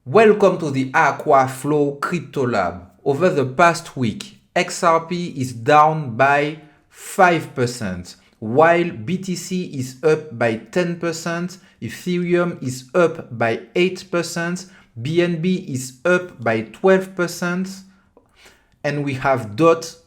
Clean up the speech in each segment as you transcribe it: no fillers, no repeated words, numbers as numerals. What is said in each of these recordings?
Welcome to the Aquaflow Crypto Lab. Over the past week, XRP is down by 5%, while BTC is up by 10%, Ethereum is up by 8%, BNB is up by 12%, and we have DOT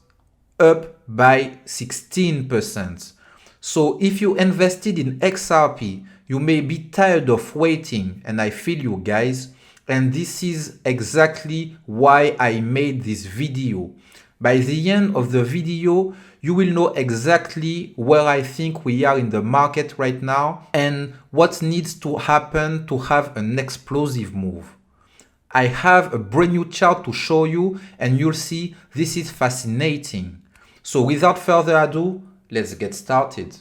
up by 16%. So if you invested in XRP, you may be tired of waiting, and I feel you guys. And this is exactly why I made this video. By the end of the video, you will know exactly where I think we are in the market right now and what needs to happen to have an explosive move. I have a brand new chart to show you and you'll see this is fascinating. So without further ado, let's get started.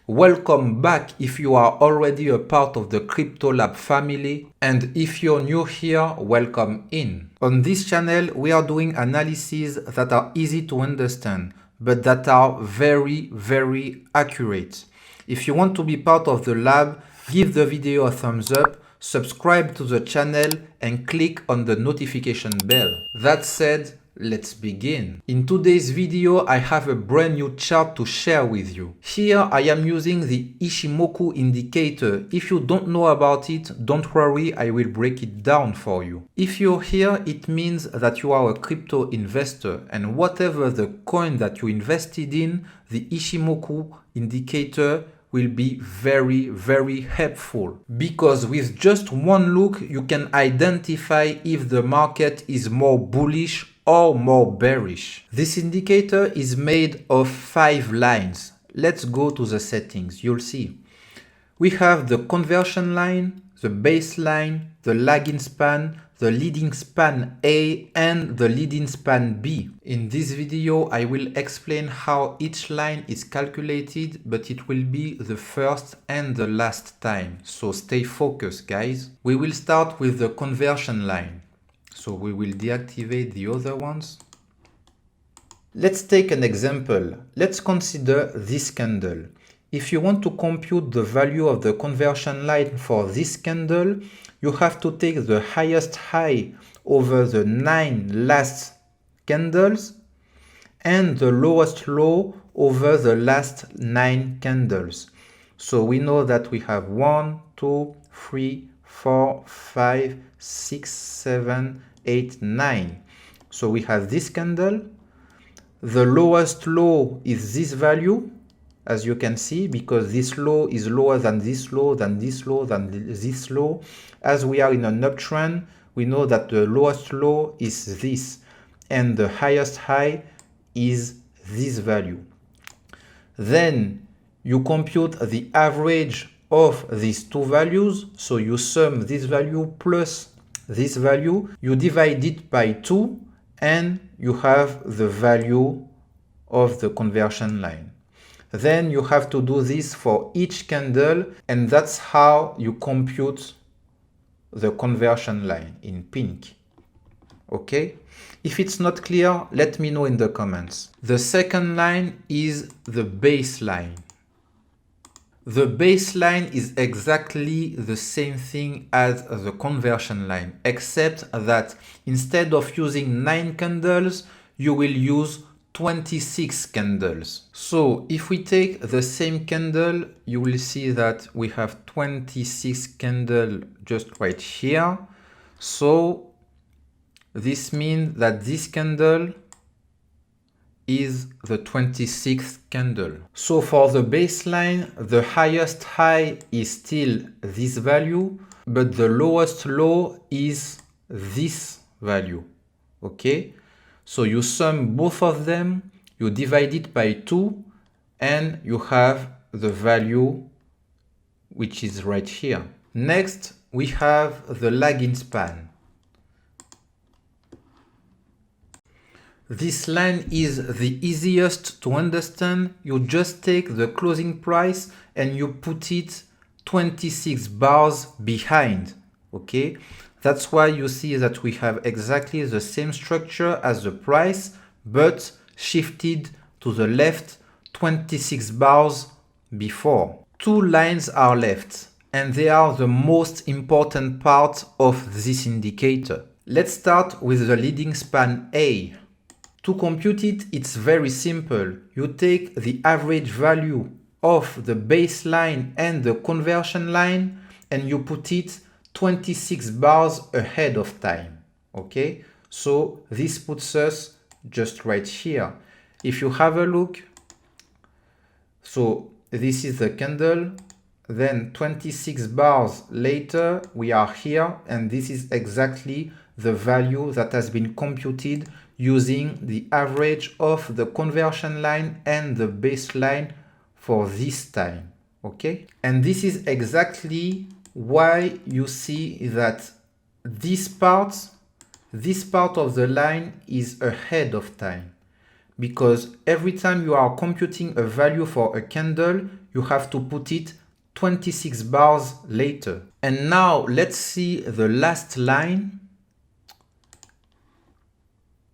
Welcome back if you are already a part of the Crypto Lab family, and if you're new here, welcome in. On this channel, we are doing analyses that are easy to understand, but that are very, very accurate. If you want to be part of the lab, give the video a thumbs up, subscribe to the channel, and click on the notification bell. That said, let's begin. In today's video, I have a brand new chart to share with you. Here, I am using the Ichimoku indicator. If you don't know about it, don't worry, I will break it down for you. If you're here, it means that you are a crypto investor, and whatever the coin that you invested in, the Ichimoku indicator will be very, very helpful, because with just one look, you can identify if the market is more bullish or more bearish. This indicator is made of 5 lines. Let's go to the settings. You'll see. We have the conversion line, the baseline, the lagging span, the leading span A, and the leading span B. In this video, I will explain how each line is calculated, but it will be the first and the last time. So stay focused, guys. We will start with the conversion line. So we will deactivate the other ones. Let's take an example. Let's consider this candle. If you want to compute the value of the conversion line for this candle, you have to take the highest high over the 9 last candles and the lowest low over the last 9 candles. So we know that we have 1, 2, 3, 4, 5, 6, 7, 8, 9. So we have this candle. The lowest low is this value, as you can see, because this low is lower than this low, than this low, than this low. As we are in an uptrend, we know that the lowest low is this, and the highest high is this value. Then you compute the average of these two values. So you sum this value plus this value, you divide it by 2, and you have the value of the conversion line. Then you have to do this for each candle, and that's how you compute the conversion line in pink. Okay? If it's not clear, let me know in the comments. The second line is the baseline. The baseline is exactly the same thing as the conversion line, except that instead of using 9 candles, you will use 26 candles. So if we take the same candle, you will see that we have 26 candles just right here. So this means that this candle is the 26th candle. So for the baseline, the highest high is still this value, but the lowest low is this value. Okay? So you sum both of them, you divide it by 2, and you have the value which is right here. Next, we have the lagging span. This line is the easiest to understand. You just take the closing price and you put it 26 bars behind. Okay? That's why you see that we have exactly the same structure as the price, but shifted to the left 26 bars before. Two lines are left, and they are the most important part of this indicator. Let's start with the leading span A. To compute it, it's very simple. You take the average value of the baseline and the conversion line and you put it 26 bars ahead of time. Okay, so this puts us just right here. If you have a look, so this is the candle, then 26 bars later we are here, and this is exactly the value that has been computed using the average of the conversion line and the baseline for this time. Okay, and this is exactly why you see that this part of the line is ahead of time, because every time you are computing a value for a candle, you have to put it 26 bars later. And now let's see the last line.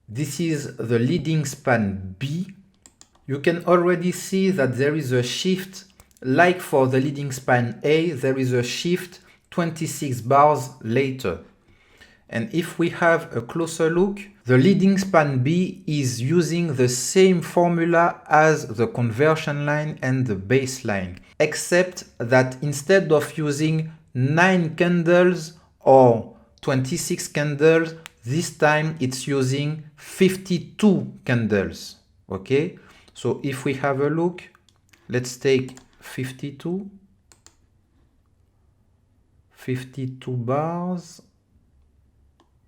This is the leading span B. You can already see that there is a shift, like for the leading span A, there is a shift 26 bars later. And if we have a closer look, the leading span B is using the same formula as the conversion line and the baseline, except that instead of using 9 candles or 26 candles, this time it's using 52 candles. Okay, so if we have a look, let's take 52 bars.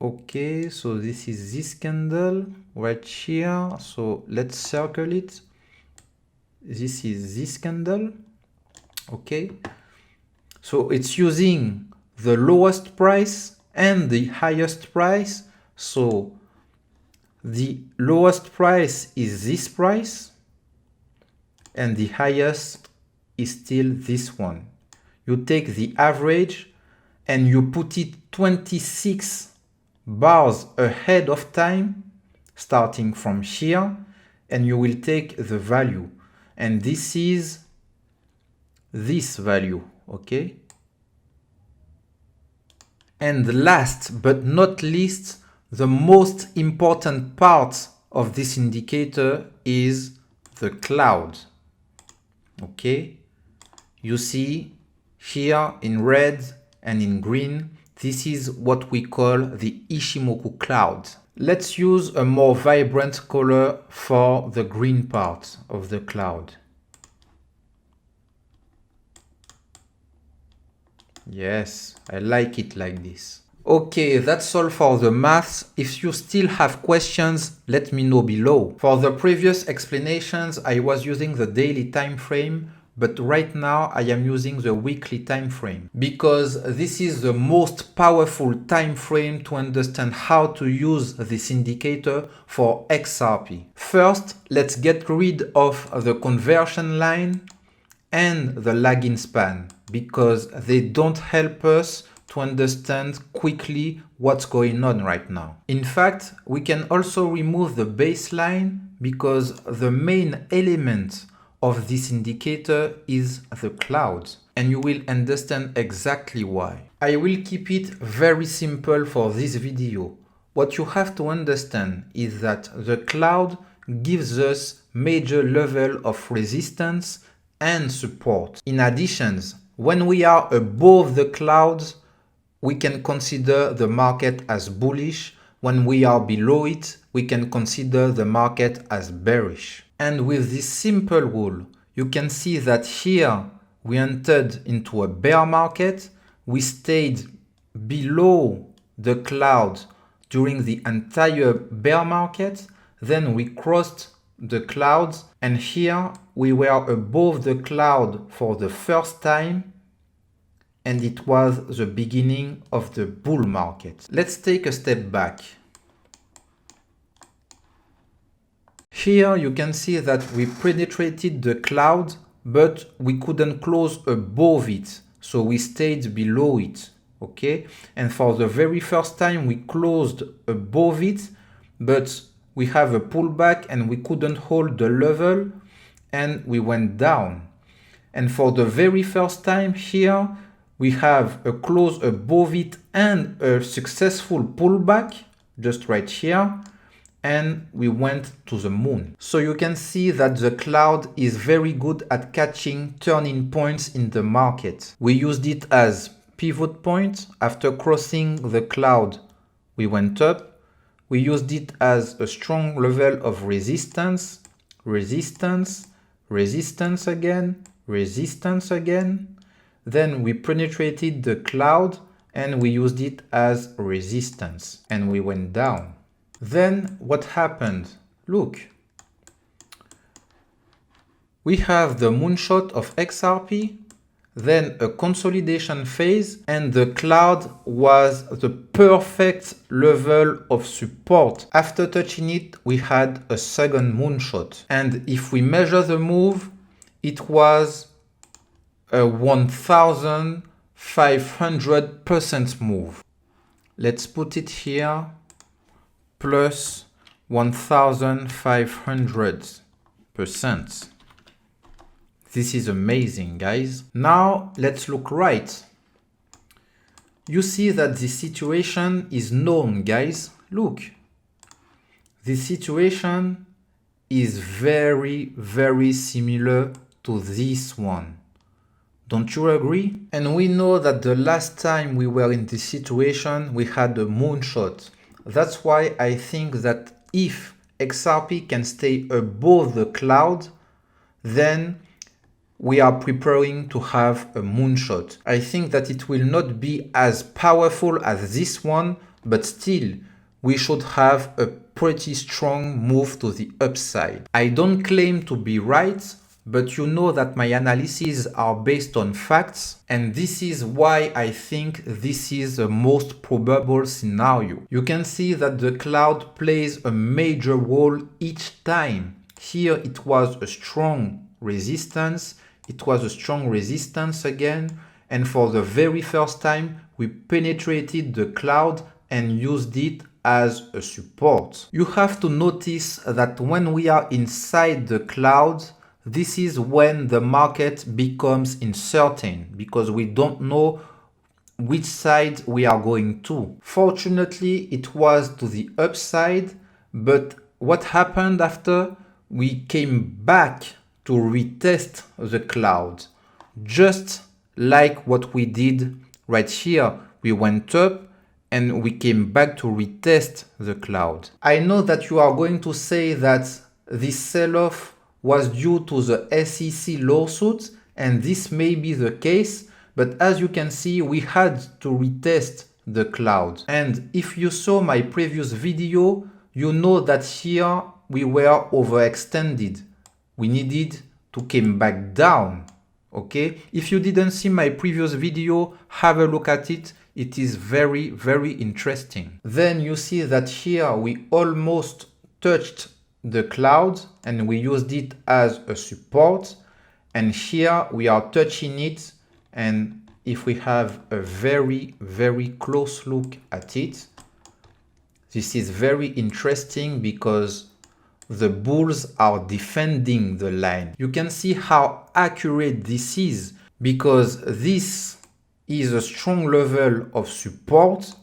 Okay, so this is this candle right here, so let's circle it. This is this candle. Okay, so it's using the lowest price and the highest price. So the lowest price is this price and the highest is still this one. You take the average and you put it 26 bars ahead of time, starting from here, and you will take the value, and this is this value. Okay, and last but not least, the most important part of this indicator is the cloud. Okay, you see here in red and in green, this is what we call the Ichimoku cloud. Let's use a more vibrant color for the green part of the cloud. Yes, I like it like this. Okay, that's all for the maths. If you still have questions, let me know below. For the previous explanations, I was using the daily time frame, but right now I am using the weekly time frame because this is the most powerful time frame to understand how to use this indicator for XRP. First, let's get rid of the conversion line and the lagging span because they don't help us to understand quickly what's going on right now. In fact, we can also remove the baseline because the main element of this indicator is the cloud, and you will understand exactly why. I will keep it very simple for this video. What you have to understand is that the cloud gives us major level of resistance and support. In addition, when we are above the clouds, we can consider the market as bullish. When we are below it, we can consider the market as bearish. And with this simple rule, you can see that here we entered into a bear market. We stayed below the cloud during the entire bear market. Then we crossed the clouds, and here we were above the cloud for the first time, and it was the beginning of the bull market. Let's take a step back. Here you can see that we penetrated the cloud, but we couldn't close above it, so we stayed below it. Okay, and for the very first time we closed above it, but we have a pullback and we couldn't hold the level and we went down. And for the very first time here, we have a close above it and a successful pullback just right here, and we went to the moon. So you can see that the cloud is very good at catching turning points in the market. We used it as pivot point. After crossing the cloud, we went up. We used it as a strong level of resistance, resistance, resistance again, resistance again. Then we penetrated the cloud and we used it as resistance and we went down. Then what happened? Look, we have the moonshot of XRP, then a consolidation phase, and the cloud was the perfect level of support. After touching it, we had a second moonshot. And if we measure the move, it was a 1,500% move. Let's put it here, plus 1,500%. This is amazing, guys. Now let's look right. You see that this situation is known, guys. Look, this situation is very, very similar to this one. Don't you agree? And we know that the last time we were in this situation, we had a moonshot. That's why I think that if XRP can stay above the cloud, then we are preparing to have a moonshot. I think that it will not be as powerful as this one, but still, we should have a pretty strong move to the upside. I don't claim to be right, but you know that my analyses are based on facts, and this is why I think this is the most probable scenario. You can see that the cloud plays a major role each time. Here it was a strong resistance, it was a strong resistance again, and for the very first time we penetrated the cloud and used it as a support. You have to notice that when we are inside the cloud, this is when the market becomes uncertain because we don't know which side we are going to. Fortunately, it was to the upside, but what happened after? We came back to retest the cloud, just like what we did right here. We went up and we came back to retest the cloud. I know that you are going to say that this sell-off was due to the SEC lawsuit, and this may be the case, but as you can see, we had to retest the cloud. And if you saw my previous video, you know that here we were overextended. We needed to come back down, okay? If you didn't see my previous video, have a look at it. It is very, very interesting. Then you see that here we almost touched the cloud and we used it as a support, and here we are touching it, and if we have a very, very close look at it, this is very interesting because the bulls are defending the line. You can see how accurate this is because this is a strong level of support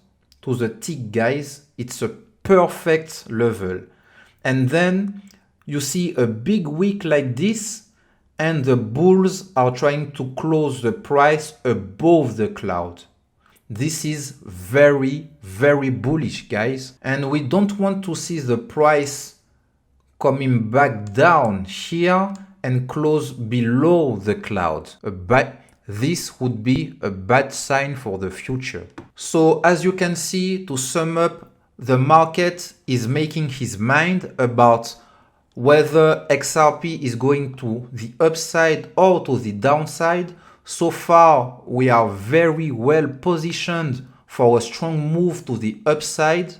to the tick, guys. It's a perfect level. And then you see a big wick like this, and the bulls are trying to close the price above the cloud. This is very, very bullish, guys. And we don't want to see the price coming back down here and close below the cloud. This would be a bad sign for the future. So as you can see, to sum up, the market is making his mind about whether XRP is going to the upside or to the downside. So far, we are very well positioned for a strong move to the upside,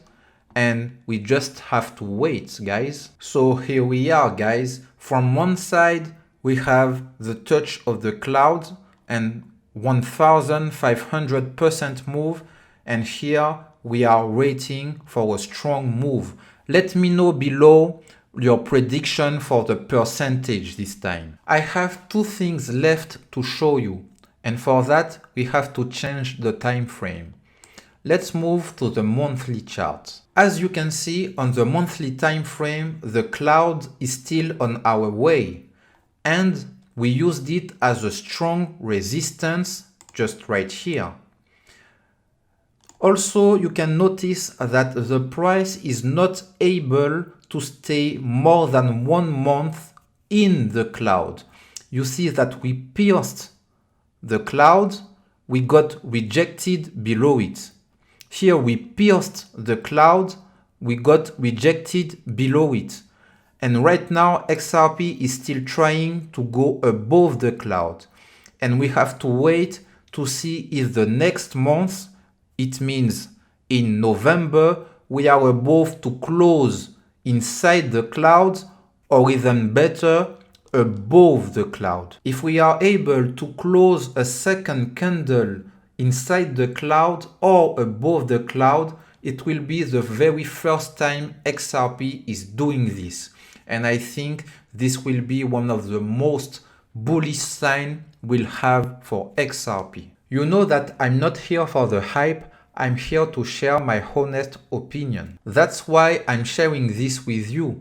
and we just have to wait, guys. So here we are, guys. From one side, we have the touch of the cloud and 1,500% move, and here we are waiting for a strong move. Let me know below your prediction for the percentage this time. I have two things left to show you, and for that we have to change the time frame. Let's move to the monthly chart. As you can see on the monthly time frame, the cloud is still on our way, and we used it as a strong resistance just right here. Also, you can notice that the price is not able to stay more than 1 month in the cloud. You see that we pierced the cloud, we got rejected below it. Here we pierced the cloud, we got rejected below it. And right now XRP is still trying to go above the cloud. And we have to wait to see if the next month, it means in November, we are above to close inside the cloud, or even better, above the cloud. If we are able to close a second candle inside the cloud or above the cloud, it will be the very first time XRP is doing this. And I think this will be one of the most bullish signs we'll have for XRP. You know that I'm not here for the hype, I'm here to share my honest opinion. That's why I'm sharing this with you.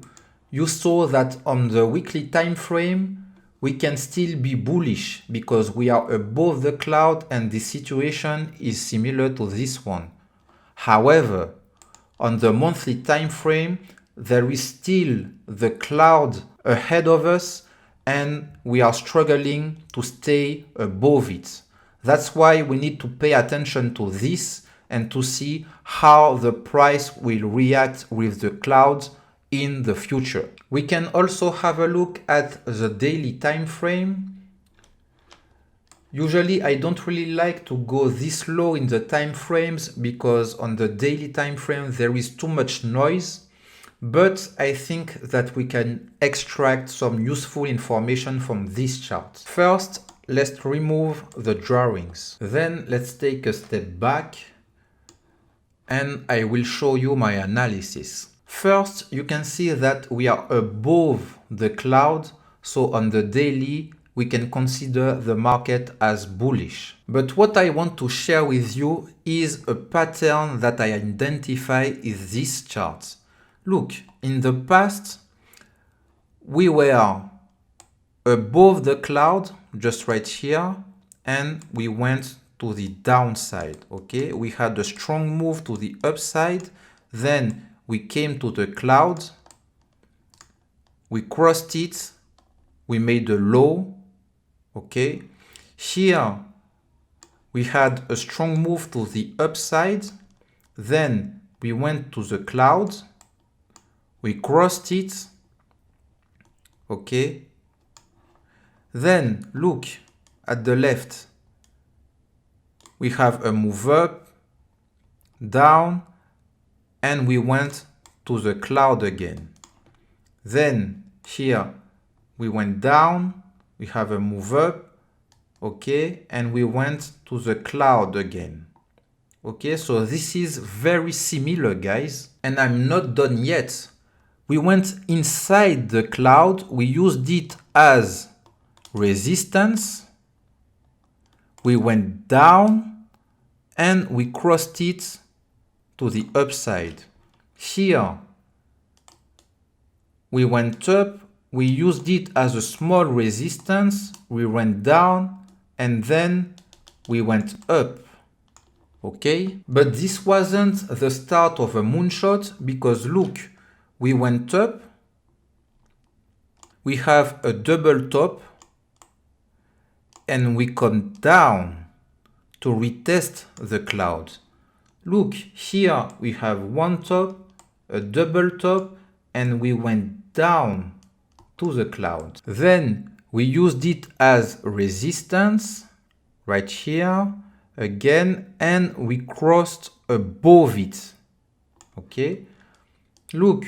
You saw that on the weekly time frame, we can still be bullish because we are above the cloud and the situation is similar to this one. However, on the monthly time frame, there is still the cloud ahead of us and we are struggling to stay above it. That's why we need to pay attention to this and to see how the price will react with the clouds in the future. We can also have a look at the daily time frame. Usually I don't really like to go this low in the time frames because on the daily time frame there is too much noise, but I think that we can extract some useful information from this chart. First, let's remove the drawings. Then let's take a step back and I will show you my analysis. First, you can see that we are above the cloud, so on the daily, we can consider the market as bullish. But what I want to share with you is a pattern that I identify in this chart. Look, in the past, we were above the cloud, just right here, and we went to the downside, okay? We had a strong move to the upside, then we came to the cloud, we crossed it, we made a low, okay? Here, we had a strong move to the upside, then we went to the cloud, we crossed it, okay? Then look at the left, we have a move up, down, and we went to the cloud again. Then here we went down, we have a move up, okay, and we went to the cloud again. Okay, so this is very similar, guys, and I'm not done yet. We went inside the cloud, we used it as resistance, we went down, and we crossed it to the upside. Here, we went up, we used it as a small resistance, we went down, and then we went up. Okay? But this wasn't the start of a moonshot because look, we went up, we have a double top, and we come down to retest the cloud. Look, here we have one top, a double top, and we went down to the cloud. Then we used it as resistance right here again, and we crossed above it. Okay? Look,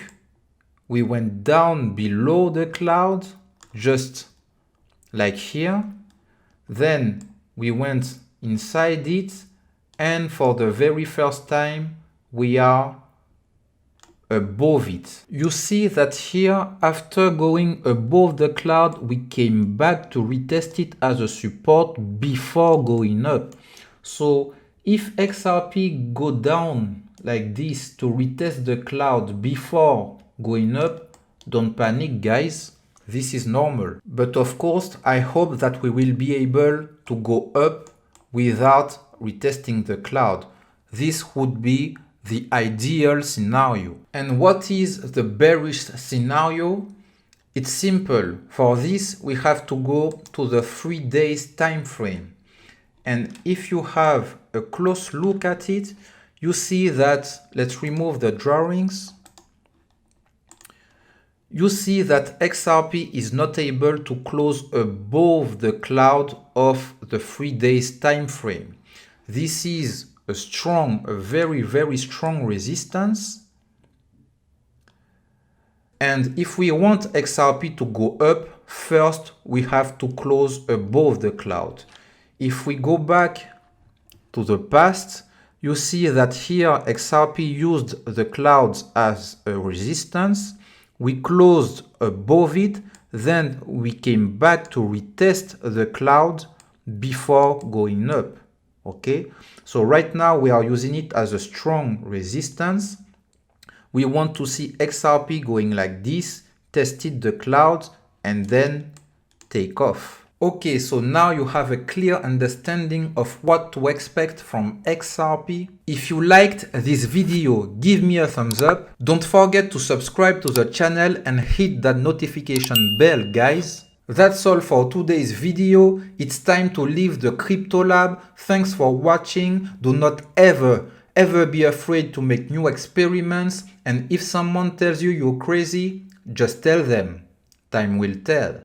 we went down below the cloud, just like here. Then we went inside it, and for the very first time, we are above it. You see that here, after going above the cloud, we came back to retest it as a support before going up. So if XRP go down like this to retest the cloud before going up, don't panic, guys. This is normal. But of course, I hope that we will be able to go up without retesting the cloud. This would be the ideal scenario. And what is the bearish scenario? It's simple. For this, we have to go to the 3 days time frame. And if you have a close look at it, you see that, let's remove the drawings. You see that XRP is not able to close above the cloud of the 3 days time frame. This is a very, very strong resistance. And if we want XRP to go up, first we have to close above the cloud. If we go back to the past, you see that here XRP used the clouds as a resistance. We closed above it, then we came back to retest the cloud before going up. Okay, so right now we are using it as a strong resistance. We want to see XRP going like this, tested the clouds, and then take off. Okay, so now you have a clear understanding of what to expect from XRP. If you liked this video, give me a thumbs up. Don't forget to subscribe to the channel and hit that notification bell, guys. That's all for today's video. It's time to leave the Crypto Lab. Thanks for watching. Do not ever be afraid to make new experiments. And if someone tells you you're crazy, just tell them. Time will tell.